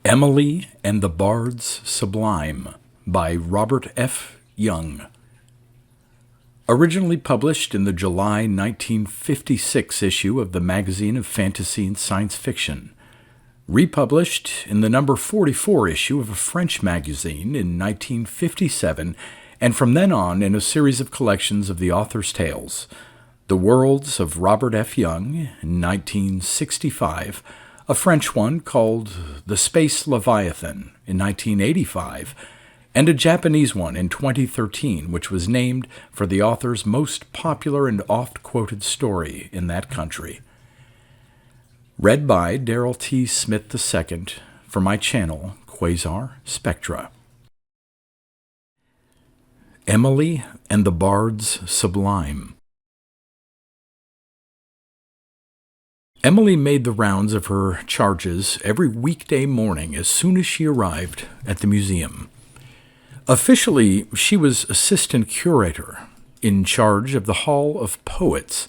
Emily and the Bards Sublime by Robert F. Young. Originally published in the July 1956 issue of the Magazine of Fantasy and Science Fiction. Republished in the number 44 issue of a French magazine in 1957, and from then on in a series of collections of the author's tales. The Worlds of Robert F. Young in 1965, a French one called The Space Leviathan in 1985, and a Japanese one in 2013, which was named for the author's most popular and oft-quoted story in that country. Read by Darrell T. Smith II for my channel, Quasar Spectra. Emily and the Bards Sublime. Emily made the rounds of her charges every weekday morning as soon as she arrived at the museum. Officially, she was assistant curator, in charge of the Hall of Poets.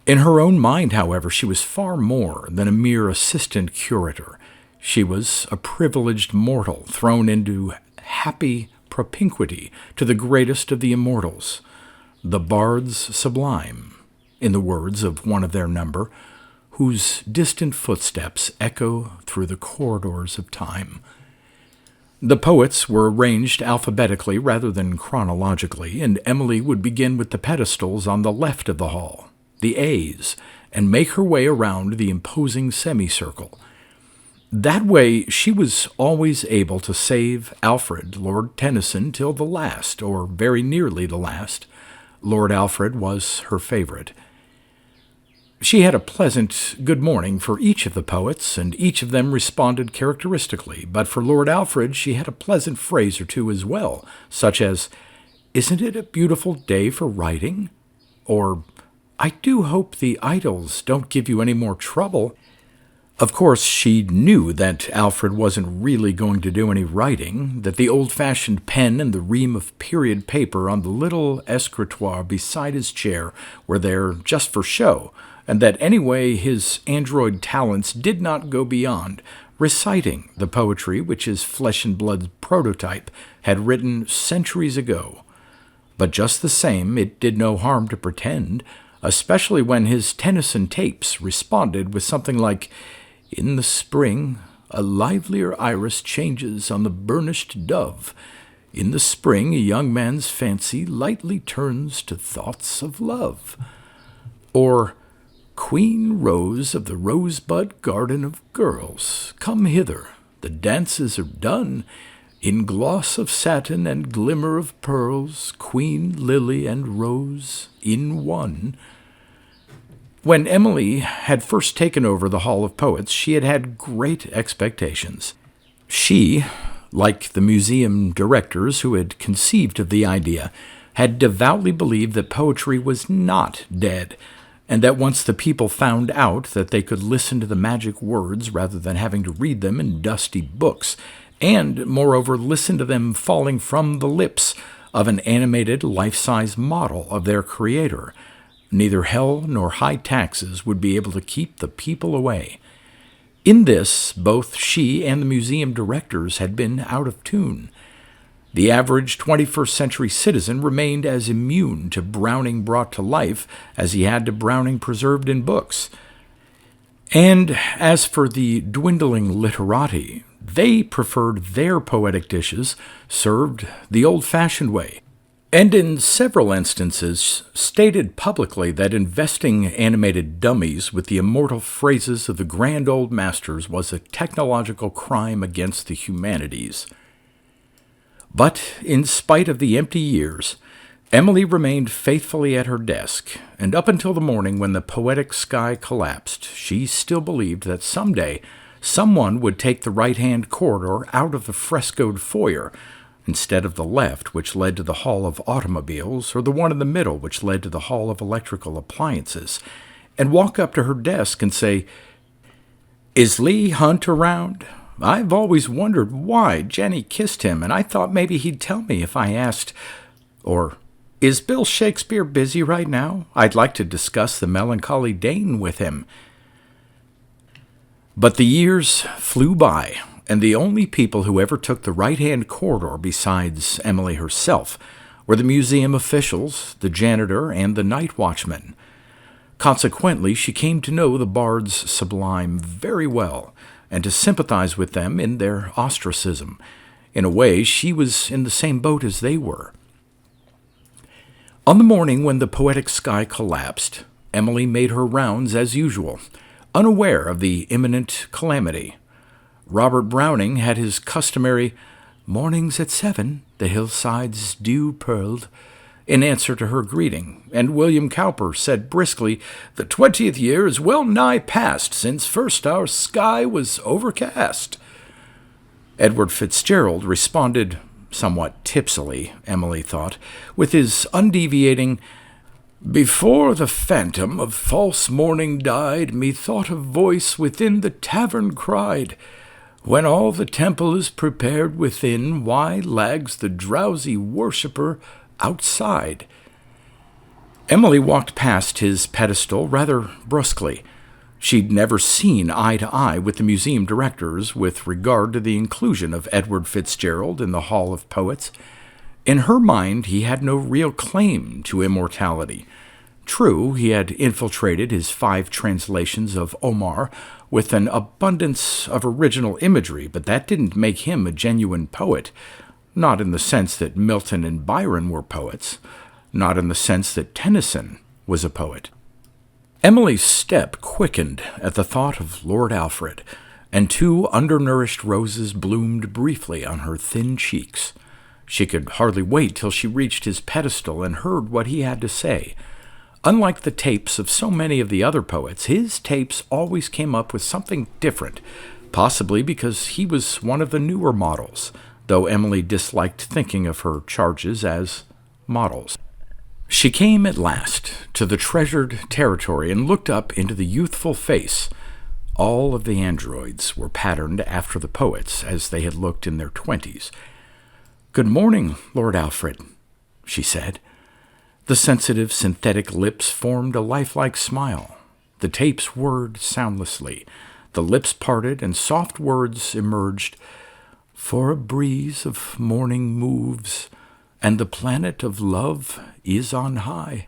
In her own mind, however, she was far more than a mere assistant curator. She was a privileged mortal thrown into happy propinquity to the greatest of the immortals, the Bards Sublime, in the words of one of their number, whose distant footsteps echo through the corridors of time. The poets were arranged alphabetically rather than chronologically, and Emily would begin with the pedestals on the left of the hall, the A's, and make her way around the imposing semicircle. That way, she was always able to save Alfred, Lord Tennyson, till the last, or very nearly the last. Lord Alfred was her favorite. She had a pleasant good morning for each of the poets, and each of them responded characteristically, but for Lord Alfred she had a pleasant phrase or two as well, such as, "Isn't it a beautiful day for writing?" Or, "I do hope the idols don't give you any more trouble." Of course, she knew that Alfred wasn't really going to do any writing, that the old-fashioned pen and the ream of period paper on the little escritoire beside his chair were there just for show, and that anyway his android talents did not go beyond reciting the poetry which his flesh-and-blood prototype had written centuries ago. But just the same, it did no harm to pretend, especially when his Tennyson tapes responded with something like, "In the spring, a livelier iris changes on the burnished dove. In the spring, a young man's fancy lightly turns to thoughts of love." Or, "Queen Rose of the rosebud garden of girls, come hither, the dances are done. In gloss of satin and glimmer of pearls, Queen Lily and Rose in one." When Emily had first taken over the Hall of Poets, she had had great expectations. She, like the museum directors who had conceived of the idea, had devoutly believed that poetry was not dead, and that once the people found out that they could listen to the magic words rather than having to read them in dusty books, and, moreover, listen to them falling from the lips of an animated life-size model of their creator, neither hell nor high taxes would be able to keep the people away. In this, both she and the museum directors had been out of tune. The average 21st century citizen remained as immune to Browning brought to life as he had to Browning preserved in books. And as for the dwindling literati, they preferred their poetic dishes served the old-fashioned way, and in several instances stated publicly that investing animated dummies with the immortal phrases of the grand old masters was a technological crime against the humanities. But in spite of the empty years, Emily remained faithfully at her desk, and up until the morning when the poetic sky collapsed, she still believed that someday someone would take the right-hand corridor out of the frescoed foyer, instead of the left, which led to the Hall of Automobiles, or the one in the middle, which led to the Hall of Electrical Appliances, and walk up to her desk and say, "Is Lee Hunt around? I've always wondered why Jenny kissed him, and I thought maybe he'd tell me if I asked." Or, "Is Bill Shakespeare busy right now? I'd like to discuss the Melancholy Dane with him." But the years flew by, and the only people who ever took the right-hand corridor besides Emily herself were the museum officials, the janitor, and the night watchman. Consequently, she came to know the Bards Sublime very well, and to sympathize with them in their ostracism. In a way, she was in the same boat as they were. On the morning when the poetic sky collapsed, Emily made her rounds as usual, unaware of the imminent calamity. Robert Browning had his customary "Mornings at 7, the hillsides dew-pearled," in answer to her greeting, and William Cowper said briskly, "The 20th year is well nigh past since first our sky was overcast." Edward Fitzgerald responded, somewhat tipsily, Emily thought, with his undeviating, "Before the phantom of false morning died, methought a voice within the tavern cried, 'When all the temple is prepared within, why lags the drowsy worshipper outside?'" Emily walked past his pedestal rather brusquely. She'd never seen eye to eye with the museum directors with regard to the inclusion of Edward Fitzgerald in the Hall of Poets. In her mind, he had no real claim to immortality. True, he had infiltrated his 5 translations of Omar with an abundance of original imagery, but that didn't make him a genuine poet. Not in the sense that Milton and Byron were poets. Not in the sense that Tennyson was a poet. Emily's step quickened at the thought of Lord Alfred, and 2 undernourished roses bloomed briefly on her thin cheeks. She could hardly wait till she reached his pedestal and heard what he had to say. Unlike the tapes of so many of the other poets, his tapes always came up with something different, possibly because he was one of the newer models, though Emily disliked thinking of her charges as models. She came at last to the treasured territory and looked up into the youthful face. All of the androids were patterned after the poets as they had looked in their 20s. "Good morning, Lord Alfred," she said. The sensitive, synthetic lips formed a lifelike smile. The tapes whirred soundlessly. The lips parted, and soft words emerged. "For a breeze of morning moves, and the planet of love is on high,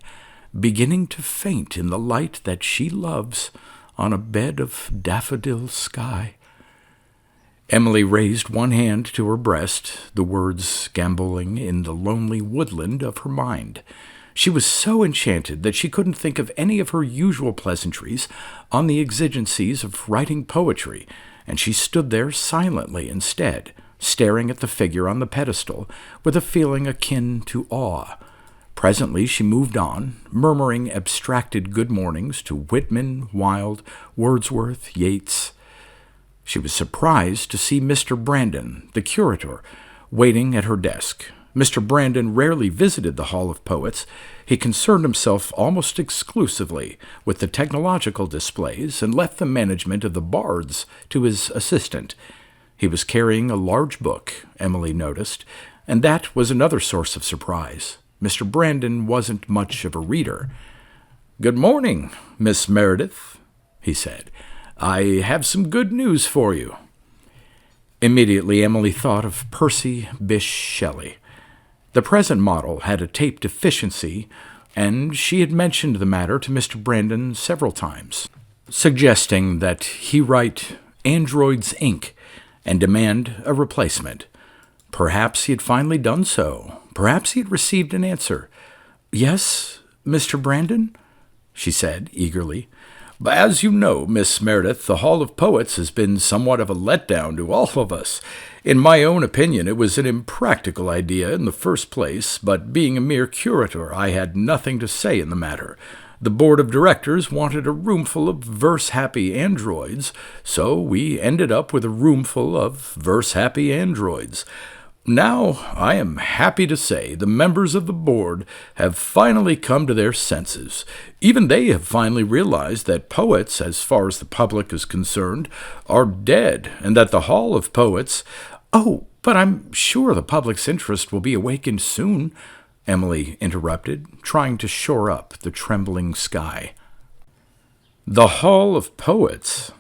beginning to faint in the light that she loves on a bed of daffodil sky." Emily raised one hand to her breast, the words gambolling in the lonely woodland of her mind. She was so enchanted that she couldn't think of any of her usual pleasantries on the exigencies of writing poetry, and she stood there silently instead, staring at the figure on the pedestal with a feeling akin to awe. Presently she moved on, murmuring abstracted good mornings to Whitman, Wilde, Wordsworth, Yeats. She was surprised to see Mr. Brandon, the curator, waiting at her desk. Mr. Brandon rarely visited the Hall of Poets. He concerned himself almost exclusively with the technological displays and left the management of the bards to his assistant. He was carrying a large book, Emily noticed, and that was another source of surprise. Mr. Brandon wasn't much of a reader. "Good morning, Miss Meredith," he said. "I have some good news for you." Immediately Emily thought of Percy Bysshe Shelley. The present model had a tape deficiency, and she had mentioned the matter to Mr. Brandon several times, suggesting that he write Androids, Inc., and demand a replacement. Perhaps he had finally done so. Perhaps he had received an answer. "Yes, Mr. Brandon?" she said eagerly. "As you know, Miss Meredith, the Hall of Poets has been somewhat of a letdown to all of us. In my own opinion, it was an impractical idea in the first place, but being a mere curator, I had nothing to say in the matter. The board of directors wanted a roomful of verse-happy androids, so we ended up with a roomful of verse-happy androids. Now, I am happy to say the members of the board have finally come to their senses. Even they have finally realized that poets, as far as the public is concerned, are dead, and that the Hall of Poets— "Oh, but I'm sure the public's interest will be awakened soon," Emily interrupted, trying to shore up the trembling sky. "The Hall of Poets,"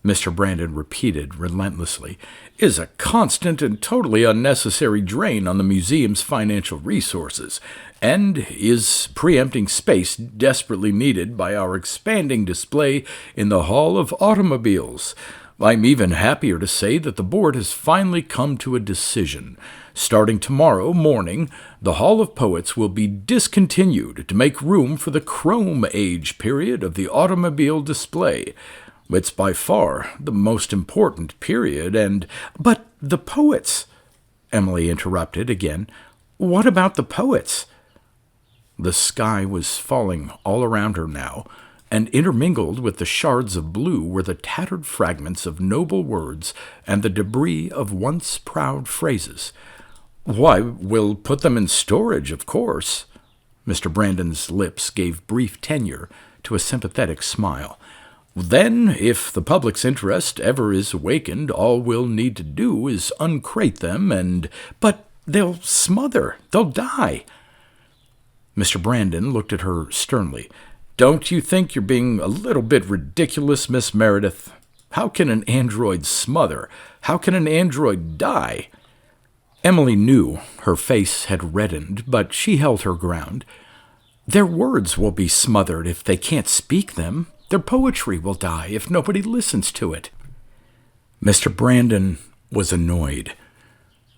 Mr. Brandon repeated relentlessly, is a constant and totally unnecessary drain on the museum's financial resources, and is preempting space desperately needed by our expanding display in the Hall of Automobiles. I'm even happier to say that the board has finally come to a decision. Starting tomorrow morning, the Hall of Poets will be discontinued to make room for the Chrome Age period of the automobile display. It's by far the most important period, and— "But the poets," Emily interrupted again. "What about the poets?" The sky was falling all around her now, and intermingled with the shards of blue were the tattered fragments of noble words and the debris of once proud phrases. "Why, we'll put them in storage, of course." Mr. Brandon's lips gave brief tenure to a sympathetic smile. "Then, if the public's interest ever is awakened, all we'll need to do is uncrate them and— "But they'll smother. They'll die." Mr. Brandon looked at her sternly. "Don't you think you're being a little bit ridiculous, Miss Meredith? How can an android smother? How can an android die?" Emily knew her face had reddened, but she held her ground. "Their words will be smothered if they can't speak them. Their poetry will die if nobody listens to it." Mr. Brandon was annoyed.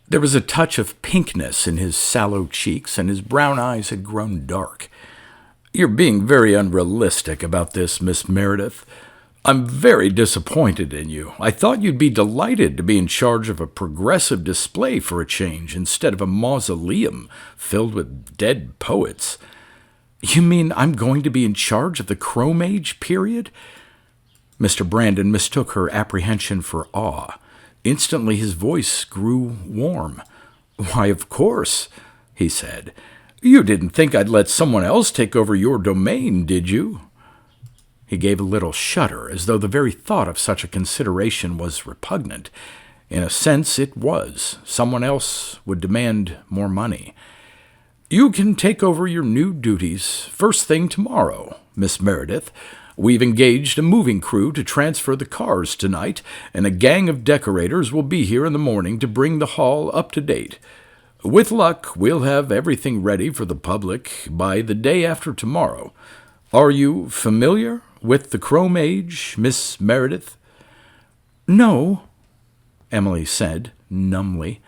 There was a touch of pinkness in his sallow cheeks, and his brown eyes had grown dark. "You're being very unrealistic about this, Miss Meredith. I'm very disappointed in you. I thought you'd be delighted to be in charge of a progressive display for a change instead of a mausoleum filled with dead poets." "You mean I'm going to be in charge of the Chrome Age period?" Mr. Brandon mistook her apprehension for awe. Instantly his voice grew warm. "Why, of course," he said. "You didn't think I'd let someone else take over your domain, did you?" He gave a little shudder, as though the very thought of such a consideration was repugnant. In a sense, it was. Someone else would demand more money. "You can take over your new duties first thing tomorrow, Miss Meredith. We've engaged a moving crew to transfer the cars tonight, and a gang of decorators will be here in the morning to bring the hall up to date. With luck, we'll have everything ready for the public by the day after tomorrow. Are you familiar with the Chrome Age, Miss Meredith?" "No," Emily said numbly.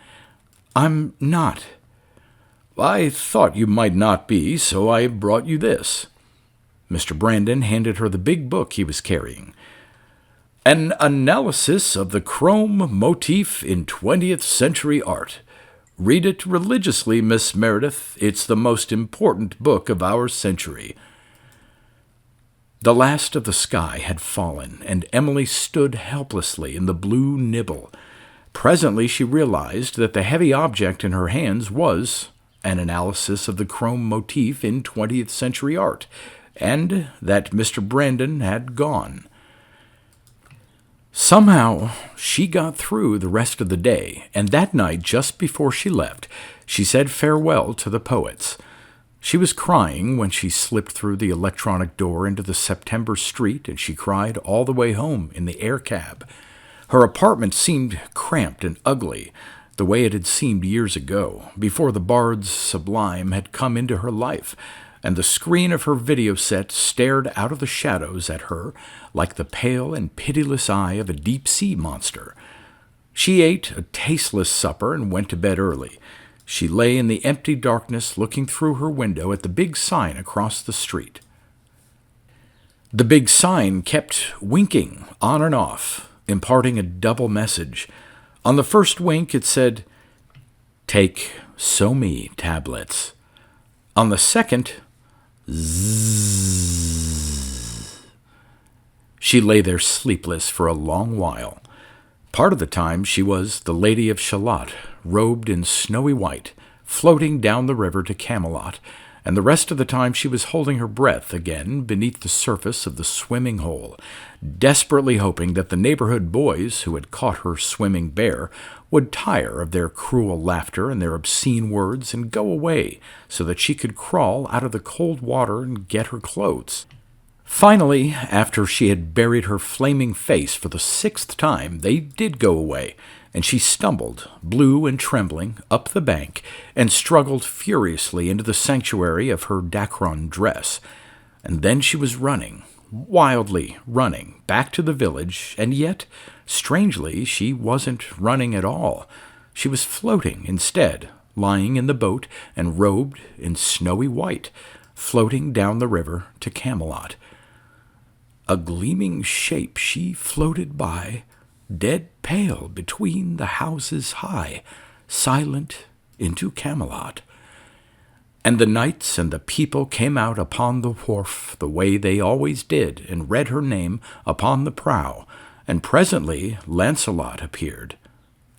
"I'm not." "I thought you might not be, so I brought you this." Mr. Brandon handed her the big book he was carrying. "An Analysis of the Chrome Motif in 20th Century Art. Read it religiously, Miss Meredith. It's the most important book of our century." The last of the sky had fallen, and Emily stood helplessly in the blue nibble. Presently she realized that the heavy object in her hands was an analysis of the chrome motif in 20th century art, and that Mr. Brandon had gone. Somehow she got through the rest of the day, and that night, just before she left, she said farewell to the poets. She was crying when she slipped through the electronic door into the September street, and she cried all the way home in the air cab. Her apartment seemed cramped and ugly, the way it had seemed years ago, before the BARDS Sublime had come into her life, and the screen of her video set stared out of the shadows at her like the pale and pitiless eye of a deep-sea monster. She ate a tasteless supper and went to bed early. She lay in the empty darkness looking through her window at the big sign across the street. The big sign kept winking on and off, imparting a double message. On the first wink it said, "Take SoMe tablets." On the second, zzz. She lay there sleepless for a long while. Part of the time she was the Lady of Shalott, robed in snowy white, floating down the river to Camelot, and the rest of the time she was holding her breath again beneath the surface of the swimming hole, desperately hoping that the neighborhood boys who had caught her swimming bare would tire of their cruel laughter and their obscene words and go away so that she could crawl out of the cold water and get her clothes. Finally, after she had buried her flaming face for the 6th time, they did go away, and she stumbled, blue and trembling, up the bank, and struggled furiously into the sanctuary of her Dacron dress. And then she was running, wildly running, back to the village, and yet, strangely, she wasn't running at all. She was floating instead, lying in the boat and robed in snowy white, floating down the river to Camelot. A gleaming shape she floated by, dead pale between the houses high, silent into Camelot. And the knights and the people came out upon the wharf the way they always did, and read her name upon the prow, and presently Lancelot appeared.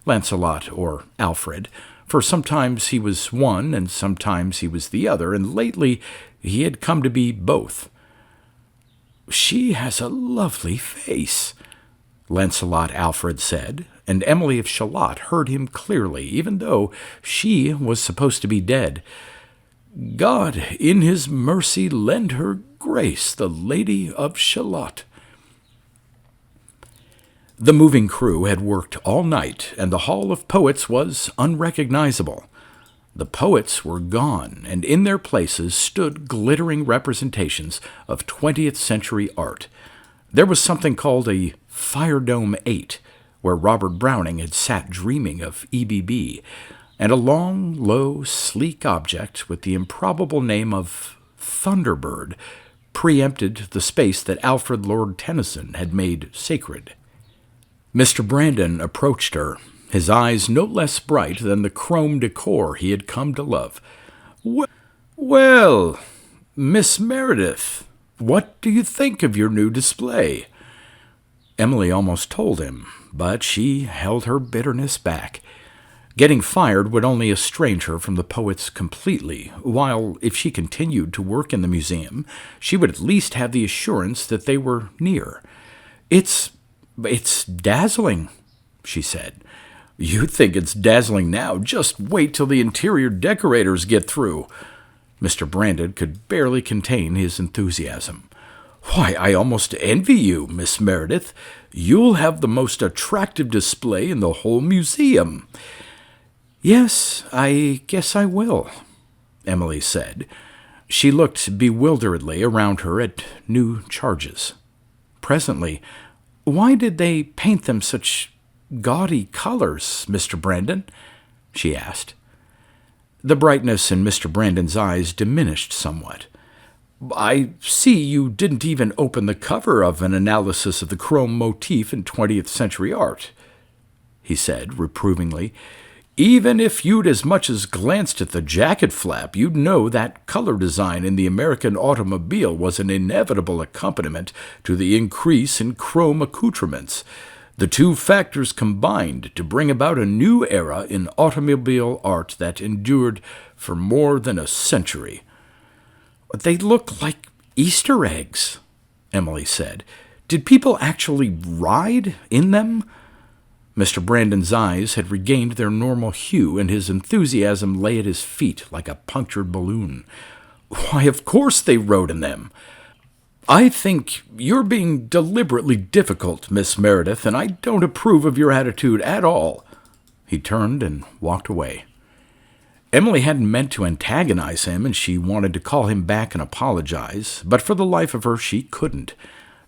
Lancelot, or Alfred, for sometimes he was one and sometimes he was the other, and lately he had come to be both. "She has a lovely face," Lancelot Alfred said, and Emily of Shalott heard him clearly, even though she was supposed to be dead. "God in his mercy lend her grace, the Lady of Shalott." The moving crew had worked all night, and the Hall of Poets was unrecognizable. The poets were gone, and in their places stood glittering representations of 20th century art. There was something called a Fire Dome 8, where Robert Browning had sat dreaming of EBB, and a long, low, sleek object with the improbable name of Thunderbird preempted the space that Alfred Lord Tennyson had made sacred. Mr. Brandon approached her, his eyes no less bright than the chrome decor he had come to love. "Well, Miss Meredith, what do you think of your new display?" Emily almost told him, but she held her bitterness back. Getting fired would only estrange her from the poets completely, while, if she continued to work in the museum, she would at least have the assurance that they were near. It's dazzling," she said. "You think it's dazzling now. Just wait till the interior decorators get through." Mr. Brandon could barely contain his enthusiasm. "Why, I almost envy you, Miss Meredith. You'll have the most attractive display in the whole museum." "Yes, I guess I will," Emily said. She looked bewilderedly around her at new charges. Presently, "Why did they paint them such gaudy colors, Mr. Brandon?" she asked. The brightness in Mr. Brandon's eyes diminished somewhat. "I see you didn't even open the cover of an analysis of the chrome motif in 20th century art," he said reprovingly. "Even if you'd as much as glanced at the jacket flap, you'd know that color design in the American automobile was an inevitable accompaniment to the increase in chrome accoutrements. The two factors combined to bring about a new era in automobile art that endured for more than a century." "They look like Easter eggs," Emily said. "Did people actually ride in them?" Mr. Brandon's eyes had regained their normal hue, and his enthusiasm lay at his feet like a punctured balloon. "Why, of course they rode in them. I think you're being deliberately difficult, Miss Meredith, and I don't approve of your attitude at all." He turned and walked away. Emily hadn't meant to antagonize him, and she wanted to call him back and apologize, but for the life of her she couldn't.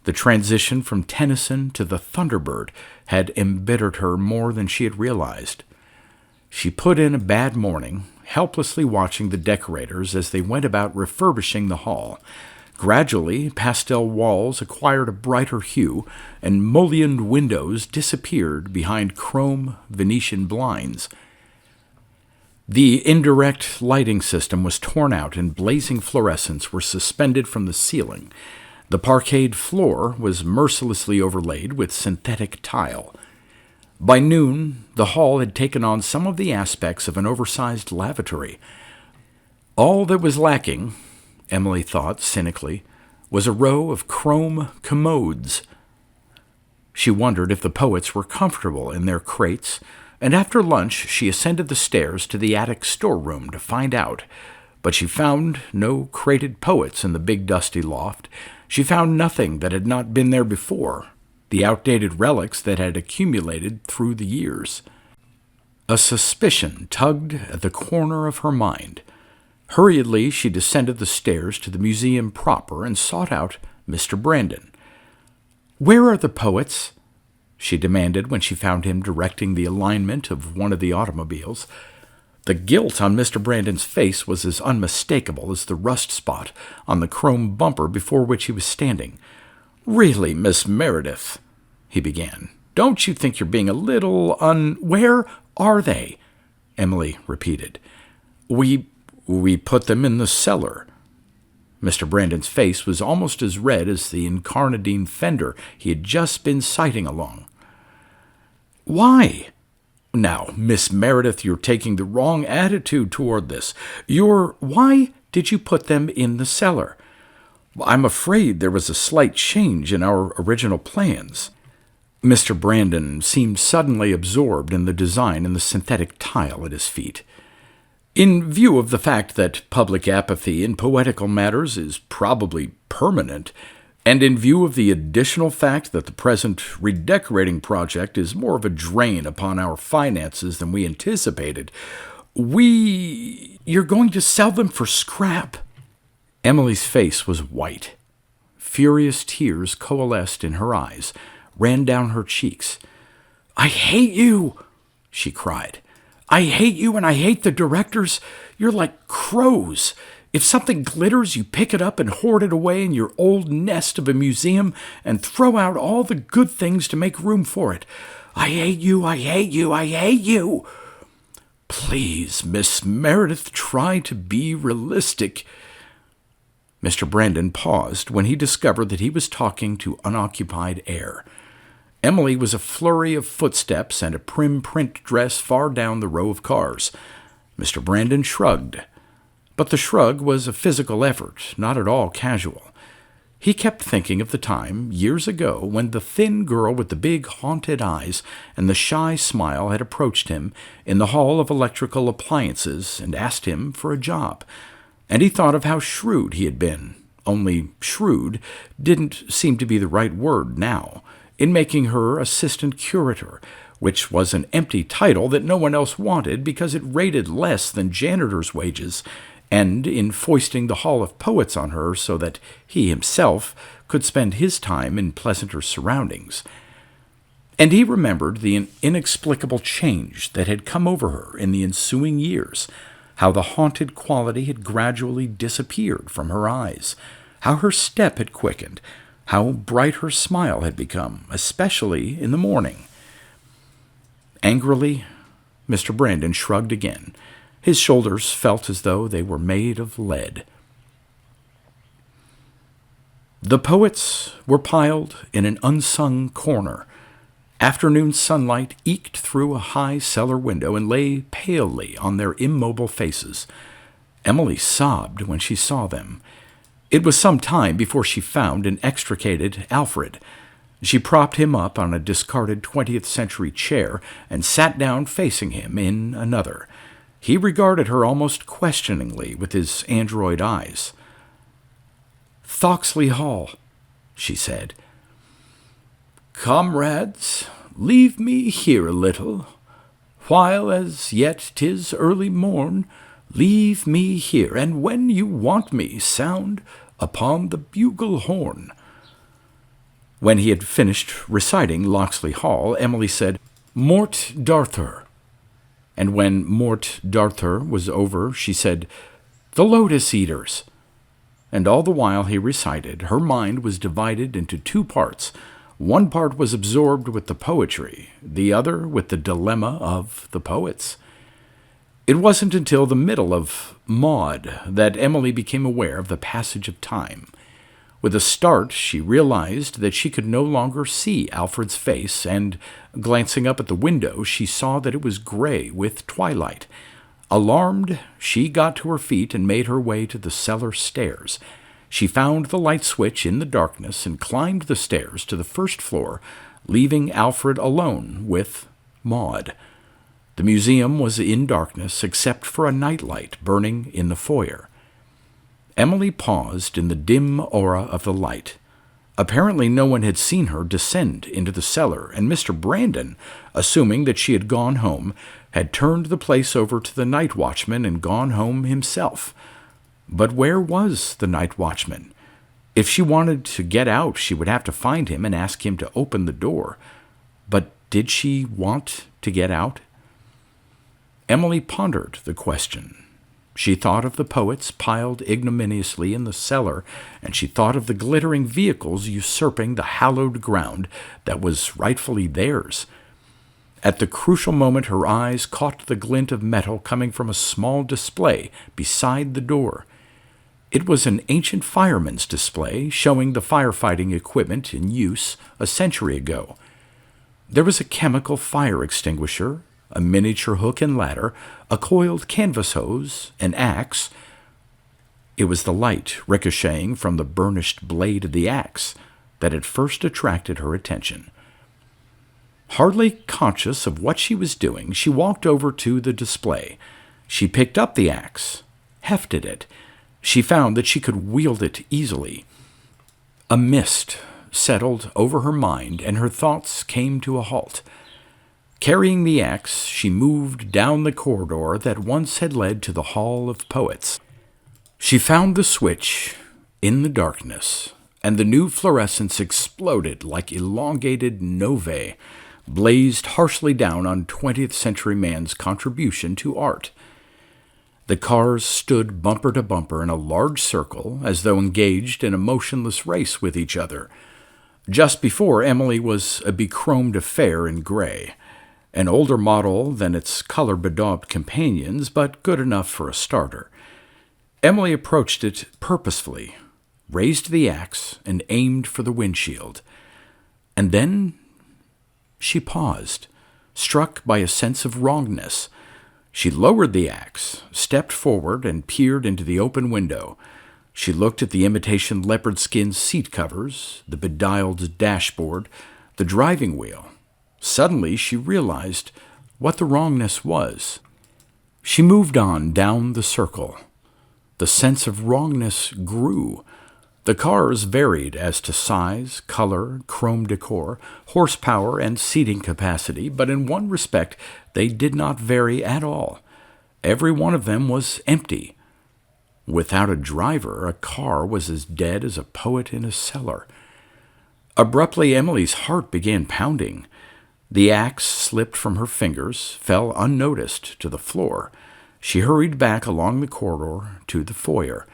The transition from Tennyson to the Thunderbird had embittered her more than she had realized. She put in a bad morning, helplessly watching the decorators as they went about refurbishing the hall. Gradually, pastel walls acquired a brighter hue, and mullioned windows disappeared behind chrome Venetian blinds. The indirect lighting system was torn out, and blazing fluorescents were suspended from the ceiling. The parquetred floor was mercilessly overlaid with synthetic tile. By noon, the hall had taken on some of the aspects of an oversized lavatory. All that was lacking, Emily thought cynically, was a row of chrome commodes. She wondered if the poets were comfortable in their crates, and after lunch she ascended the stairs to the attic storeroom to find out, but she found no crated poets in the big dusty loft. She found nothing that had not been there before, the outdated relics that had accumulated through the years. A suspicion tugged at the corner of her mind. Hurriedly, she descended the stairs to the museum proper and sought out Mr. Brandon. "Where are the poets?" she demanded when she found him directing the alignment of one of the automobiles. The guilt on Mr. Brandon's face was as unmistakable as the rust spot on the chrome bumper before which he was standing. "Really, Miss Meredith," he began, "don't you think you're being a little Where are they?" Emily repeated. We put them in the cellar." Mr. Brandon's face was almost as red as the incarnadine fender he had just been sighting along. "Why?" "Now, Miss Meredith, you're taking the wrong attitude toward this. Why did you put them in the cellar?" "I'm afraid there was a slight change in our original plans." Mr. Brandon seemed suddenly absorbed in the design and the synthetic tile at his feet. "In view of the fact that public apathy in poetical matters is probably permanent, and in view of the additional fact that the present redecorating project is more of a drain upon our finances than we anticipated, You're going to sell them for scrap?" Emily's face was white. Furious tears coalesced in her eyes, ran down her cheeks. "I hate you!" she cried. "I hate you, and I hate the directors. You're like crows. If something glitters, you pick it up and hoard it away in your old nest of a museum and throw out all the good things to make room for it. I hate you, I hate you, I hate you." "Please, Miss Meredith, try to be realistic." Mr. Brandon paused when he discovered that he was talking to unoccupied air. Emily was a flurry of footsteps and a prim print dress far down the row of cars. Mr. Brandon shrugged. But the shrug was a physical effort, not at all casual. He kept thinking of the time, years ago, when the thin girl with the big haunted eyes and the shy smile had approached him in the hall of electrical appliances and asked him for a job. And he thought of how shrewd he had been, only shrewd didn't seem to be the right word now, in making her assistant curator, which was an empty title that no one else wanted because it rated less than janitor's wages, and in foisting the Hall of Poets on her so that he himself could spend his time in pleasanter surroundings. And he remembered the inexplicable change that had come over her in the ensuing years, how the haunted quality had gradually disappeared from her eyes, how her step had quickened, how bright her smile had become, especially in the morning. Angrily, Mr. Brandon shrugged again. His shoulders felt as though they were made of lead. The poets were piled in an unsung corner. Afternoon sunlight eked through a high cellar window and lay palely on their immobile faces. Emily sobbed when she saw them. It was some time before she found and extricated Alfred. She propped him up on a discarded 20th century chair and sat down facing him in another. He regarded her almost questioningly with his android eyes. "Thoxley Hall," she said. "Comrades, leave me here a little. While as yet 'tis early morn, leave me here, and when you want me, sound upon the bugle horn." When he had finished reciting Locksley Hall, Emily said, "Mort d'Arthur." And when Mort d'Arthur was over, she said, "The Lotus Eaters." And all the while he recited, her mind was divided into two parts. One part was absorbed with the poetry, the other with the dilemma of the poets. It wasn't until the middle of Maud that Emily became aware of the passage of time. With a start, she realized that she could no longer see Alfred's face, and, glancing up at the window, she saw that it was gray with twilight. Alarmed, she got to her feet and made her way to the cellar stairs. She found the light switch in the darkness and climbed the stairs to the first floor, leaving Alfred alone with Maud. The museum was in darkness except for a nightlight burning in the foyer. Emily paused in the dim aura of the light. Apparently no one had seen her descend into the cellar, and Mr. Brandon, assuming that she had gone home, had turned the place over to the night watchman and gone home himself. But where was the night watchman? If she wanted to get out, she would have to find him and ask him to open the door. But did she want to get out? Emily pondered the question. She thought of the poets piled ignominiously in the cellar, and she thought of the glittering vehicles usurping the hallowed ground that was rightfully theirs. At the crucial moment, her eyes caught the glint of metal coming from a small display beside the door. It was an ancient fireman's display showing the firefighting equipment in use a century ago. There was a chemical fire extinguisher, a miniature hook and ladder, a coiled canvas hose, an axe. It was the light ricocheting from the burnished blade of the axe that had first attracted her attention. Hardly conscious of what she was doing, she walked over to the display. She picked up the axe, hefted it. She found that she could wield it easily. A mist settled over her mind, and her thoughts came to a halt. Carrying the axe, she moved down the corridor that once had led to the Hall of Poets. She found the switch in the darkness, and the new fluorescence exploded like elongated novae, blazed harshly down on 20th century man's contribution to art. The cars stood bumper to bumper in a large circle, as though engaged in a motionless race with each other. Just before Emily was a bechromed affair in gray, an older model than its color-bedaubed companions, but good enough for a starter. Emily approached it purposefully, raised the axe, and aimed for the windshield. And then she paused, struck by a sense of wrongness. She lowered the axe, stepped forward, and peered into the open window. She looked at the imitation leopard skin seat covers, the bedailed dashboard, the driving wheel. Suddenly she realized what the wrongness was. She moved on down the circle. The sense of wrongness grew. The cars varied as to size, color, chrome decor, horsepower, and seating capacity, but in one respect they did not vary at all. Every one of them was empty. Without a driver, a car was as dead as a poet in a cellar. Abruptly, Emily's heart began pounding. The axe slipped from her fingers, fell unnoticed to the floor. She hurried back along the corridor to the foyer.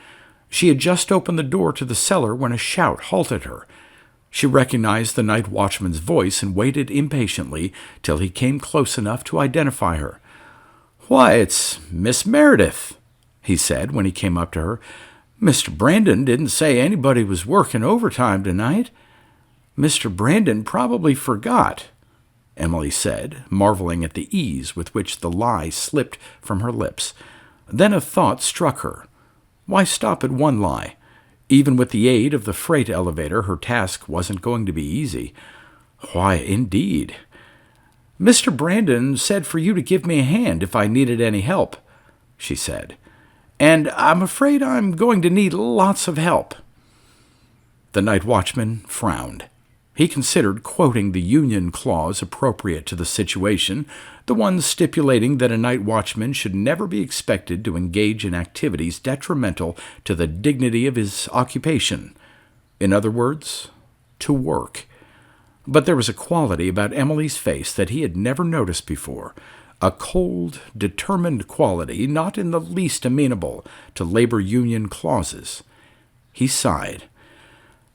She had just opened the door to the cellar when a shout halted her. She recognized the night watchman's voice and waited impatiently till he came close enough to identify her. "Why, it's Miss Meredith," he said when he came up to her. "Mr. Brandon didn't say anybody was working overtime tonight." "Mr. Brandon probably forgot," Emily said, marveling at the ease with which the lie slipped from her lips. Then a thought struck her. Why stop at one lie? Even with the aid of the freight elevator, her task wasn't going to be easy. Why, indeed? "Mr. Brandon said for you to give me a hand if I needed any help," she said. "And I'm afraid I'm going to need lots of help." The night watchman frowned. He considered quoting the union clause appropriate to the situation, the one stipulating that a night watchman should never be expected to engage in activities detrimental to the dignity of his occupation. In other words, to work. But there was a quality about Emily's face that he had never noticed before, a cold, determined quality not in the least amenable to labor union clauses. He sighed.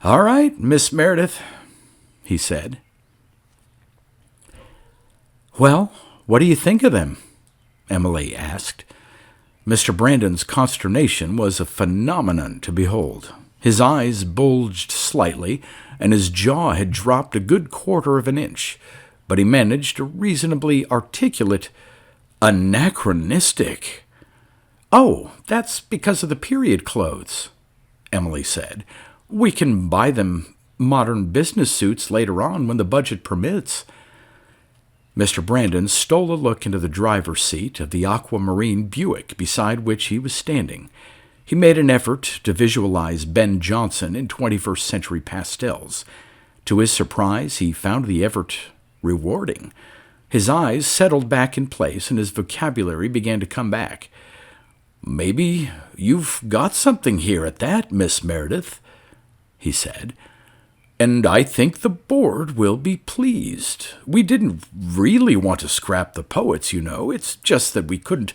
"All right, Miss Meredith," he said. "Well, what do you think of them?" Emily asked. Mr. Brandon's consternation was a phenomenon to behold. His eyes bulged slightly, and his jaw had dropped a good quarter of an inch, but he managed a reasonably articulate, "Anachronistic." "Oh, that's because of the period clothes," Emily said. "We can buy them modern business suits later on when the budget permits." Mr. Brandon stole a look into the driver's seat of the aquamarine Buick beside which he was standing. He made an effort to visualize Ben Jonson in 21st century pastels. To his surprise, he found the effort rewarding. His eyes settled back in place and his vocabulary began to come back. "Maybe you've got something here at that, Miss Meredith," he said. "And I think the board will be pleased. We didn't really want to scrap the poets, you know. It's just that we couldn't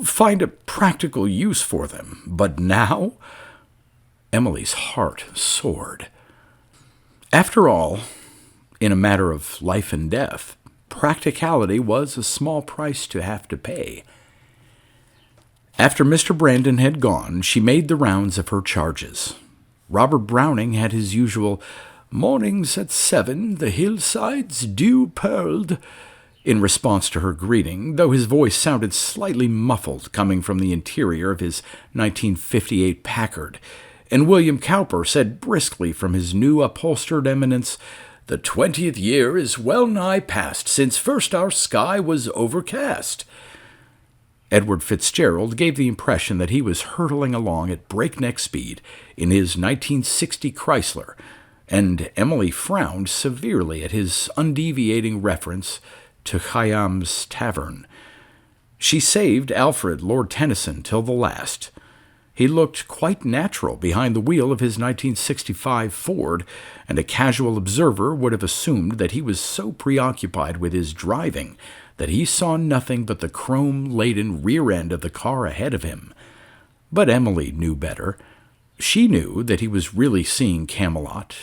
find a practical use for them. But now—" Emily's heart soared. After all, in a matter of life and death, practicality was a small price to have to pay. After Mr. Brandon had gone, she made the rounds of her charges. Robert Browning had his usual "Mornings at 7, the hillsides dew-pearled," in response to her greeting, though his voice sounded slightly muffled coming from the interior of his 1958 Packard, and William Cowper said briskly from his new upholstered eminence, "The 20th year is well nigh past since first our sky was overcast." Edward Fitzgerald gave the impression that he was hurtling along at breakneck speed in his 1960 Chrysler, and Emily frowned severely at his undeviating reference to Khayyam's tavern. She saved Alfred, Lord Tennyson, till the last. He looked quite natural behind the wheel of his 1965 Ford, and a casual observer would have assumed that he was so preoccupied with his driving that he saw nothing but the chrome-laden rear end of the car ahead of him. But Emily knew better. She knew that he was really seeing Camelot,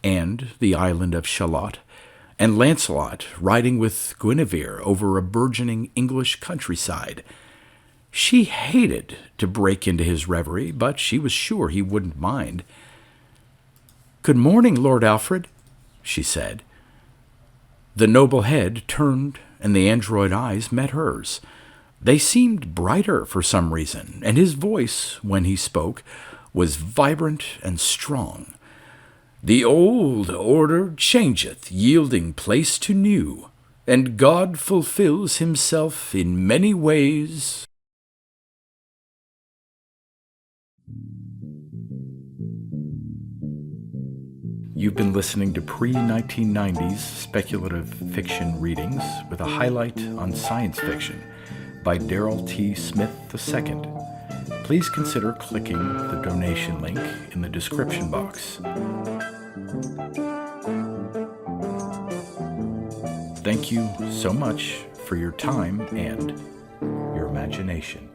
and the island of Shalott, and Lancelot riding with Guinevere over a burgeoning English countryside. She hated to break into his reverie, but she was sure he wouldn't mind. "Good morning, Lord Alfred," she said. The noble head turned, and the android eyes met hers. They seemed brighter for some reason, and his voice, when he spoke, was vibrant and strong. "The old order changeth, yielding place to new, and God fulfills himself in many ways." You've been listening to pre-1990s speculative fiction readings with a highlight on science fiction by Darrell T. Smith II. Please consider clicking the donation link in the description box. Thank you so much for your time and your imagination.